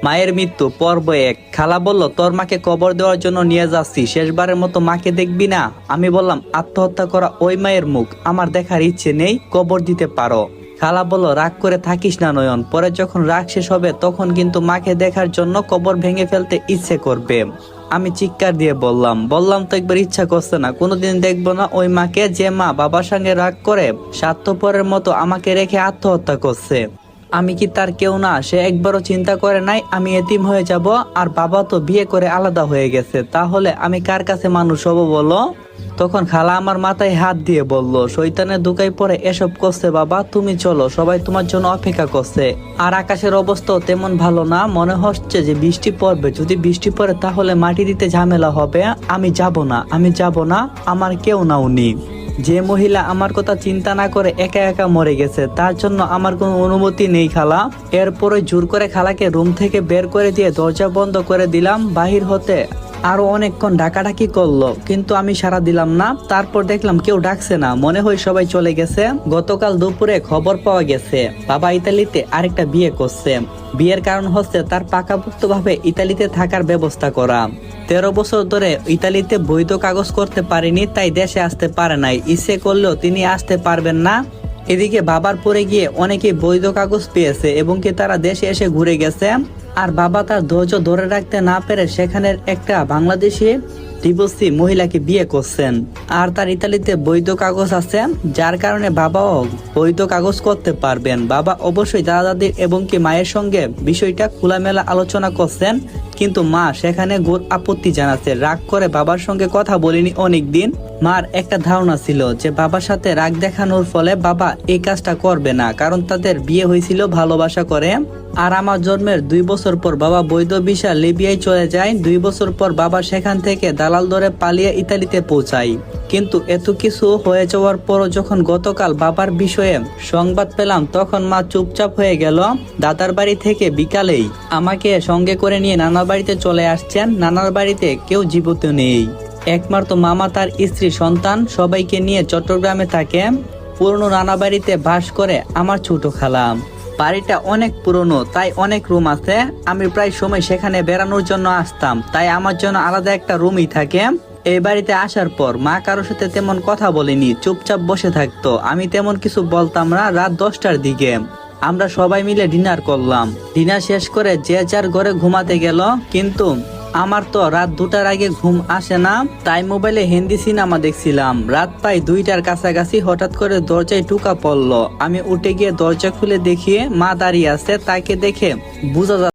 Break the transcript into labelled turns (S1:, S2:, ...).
S1: মায়ের মৃত্যু পর্ব 1। খালা বলল, তোর মাকে কবর দেওয়ার জন্য নিয়ে যাচ্ছি, শেষবারের মতো মাকে দেখবি না? আমি বললাম, আত্মহত্যা করা ওই মায়ের মুখ আমার দেখার ইচ্ছে নেই, কবর দিতে পারো। খালা বলল, রাগ করে থাকিস না নয়ন, পরে যখন রাগ শেষ হবে তখন কিন্তু মাকে দেখার জন্য কবর ভেঙে ফেলতে ইচ্ছে করবে। আমি চিৎকার দিয়ে বললাম তো একবার ইচ্ছা করছে না, কোনোদিন দেখবো না ওই মাকে যে মা বাবার সঙ্গে রাগ করে স্বার্থপরের মতো আমাকে রেখে আত্মহত্যা করছে। আমি কি তার কেউ না? সে একবারও চিন্তা করে নাই আমি এতিম হয়ে যাব, আর বাবা তো বিয়ে করে আলাদা হয়ে গেছে, তাহলে আমি কার কাছে মানুষ হব বলো? তখন খালা আমার মাথায় হাত দিয়ে বলল, শয়তানের দুকাই পরে এসব করছে বাবা, তুমি চলো, সবাই তোমার জন্য অপেক্ষা করছে। আর আকাশের অবস্থাও তেমন ভালো না, মনে হচ্ছে যে বৃষ্টি পড়বে, যদি বৃষ্টি পড়ে তাহলে মাটি দিতে ঝামেলা হবে। আমি যাব না, আমার কেউ না উনি। যে মহিলা আমার কথা চিন্তা না করে একা একা মরে গেছে, তার জন্য আমার কোনো অনুমতি নেই খালা। এরপরে জোর করে খালাকে রুম থেকে বের করে দিয়ে দরজা বন্ধ করে দিলাম। বাহির হতে আরো অনেকক্ষণ ডাকাডাকি করলো, কিন্তু আমি সাড়া দিলাম না। তারপর দেখলাম কেউ ডাকছে না, মনে হয় সবাই চলে গেছে। গতকাল দুপুরে খবর পাওয়া গেছে বাবা ইতালিতে আরেকটা বিয়ে করছে। বিয়ের কারণ হচ্ছে তার পাকাপোক্তভাবে ইতালিতে থাকার ব্যবস্থা করা। 13 বছর ধরে ইতালিতে বৈধ কাগজ করতে পারেনি, তাই দেশে আসতে পারে নাই। ইচ্ছে করলেও তিনি আসতে পারবেন না। এদিকে বাবার পরে গিয়ে অনেকে বৈধ কাগজ পেয়েছে এবং কি তারা দেশে এসে ঘুরে গেছে। আর বাবা তার ধৈর্য ধরে রাখতে না পেরে সেখানের একটা বাংলাদেশি ডিভোর্সি মহিলাকে বিয়ে করছেন। আর তার ইতালিতে বৈধ কাগজ আছে, যার কারণে বাবাও বৈধ কাগজ করতে পারবেন। বাবা অবশ্যই দাদা দাদির এবং কি মায়ের সঙ্গে বিষয়টা খোলামেলা আলোচনা করছেন, কিন্তু মা সেখানে ঘোর আপত্তি জানাচ্ছে। রাগ করে বাবার সঙ্গে কথা বলিনি অনেকদিন। মার একটা ধারণা ছিল যে বাবার সাথে রাগ দেখানোর ফলে বাবা এই কাজটা করবে না, কারণ তাদের বিয়ে হয়েছিল ভালোবাসা করে। আর আমার জন্মের 2 বছর পর বাবা বৈধ ভিসা লিবিয়ায় চলে যায়। 2 বছর পর বাবা সেখান থেকে দালাল ধরে পালিয়ে ইতালিতে পৌঁছায়। কিন্তু এত কিছু হয়ে যাওয়ার পরও যখন গতকাল বাবার বিষয়ে সংবাদ পেলাম, তখন মা চুপচাপ হয়ে গেল। দাদার বাড়ি থেকে বিকালেই আমাকে সঙ্গে করে নিয়ে নানার বাড়িতে চলে আসছেন। নানার বাড়িতে কেউ জীবিত নেই, একমাত্র মামা, তার স্ত্রী, সন্তান সবাইকে নিয়ে চট্টগ্রামে থাকে। পুরনো নানা বাড়িতে বাস করে আমার ছোট খালা। বাড়িটা অনেক পুরনো, তাই অনেক রুম আছে। আমি প্রায় সময় সেখানে বেড়ানোর জন্য আসতাম, তাই আমার জন্য আলাদা একটা রুমই থাকে। এই বাড়িতে আসার পর মা কারোর সাথে তেমন কথা বলেনি, চুপচাপ বসে থাকতো। আমি তেমন কিছু বলতাম না। রাত 10টার দিকে আমরা সবাই মিলে ডিনার করলাম। ডিনার শেষ করে যে যার ঘরে ঘুমাতে গেল, কিন্তু আমার তো রাত 2টার আগে ঘুম আসে না, তাই মোবাইলে হিন্দি সিনেমা দেখছিলাম। রাত প্রায় 2টার কাছাকাছি হঠাৎ করে দরজায় টোকা পড়লো। আমি উঠে গিয়ে দরজা খুলে দেখি মা দাঁড়িয়ে আছে। তাকে দেখে বোঝা